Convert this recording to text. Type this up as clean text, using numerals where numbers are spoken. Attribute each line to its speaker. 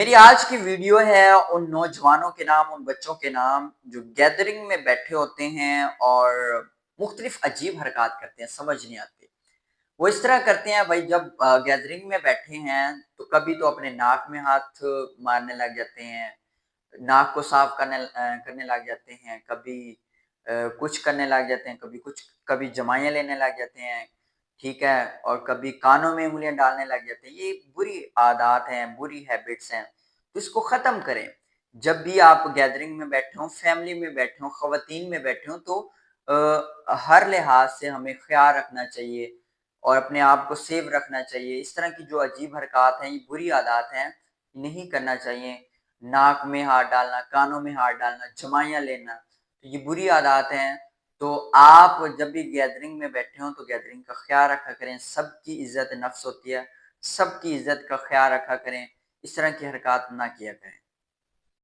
Speaker 1: मेरी आज की वीडियो है उन नौजवानों के नाम, उन बच्चों के नाम जो गैदरिंग में बैठे होते हैं और मुख्तलिफ अजीब हरकत करते हैं, समझ नहीं आती। वो इस तरह करते हैं भाई, जब गैदरिंग में बैठे हैं तो कभी तो अपने नाक में हाथ मारने लग जाते हैं, नाक को साफ करने लग जाते हैं, कभी कुछ करने लग जाते हैं, कभी कुछ, कभी जमाइयाँ लेने लग जाते हैं, ठीक है? और कभी कानों में उँगलियाँ डालने लग जाते हैं। ये बुरी आदत हैं, बुरी हैबिट्स हैं, तो इसको ख़त्म करें। जब भी आप गैदरिंग में बैठे हों, फैमिली में बैठे हों, ख़वातीन में बैठे हों, तो हर लिहाज से हमें ख़्याल रखना चाहिए और अपने आप को सेव रखना चाहिए। इस तरह की जो अजीब हरकत हैं, ये बुरी आदत हैं, नहीं करना चाहिए। नाक में हाथ डालना, कानों में हाथ डालना, जमाइयाँ लेना, तो ये बुरी आदत हैं। तो आप जब भी गैदरिंग में बैठे हों तो गैदरिंग का ख़्याल रखा करें। सबकी इज़्ज़त नफ्स होती है, सबकी इज़्ज़त का ख़्याल रखा करें। इस तरह की हरकत ना किया करें।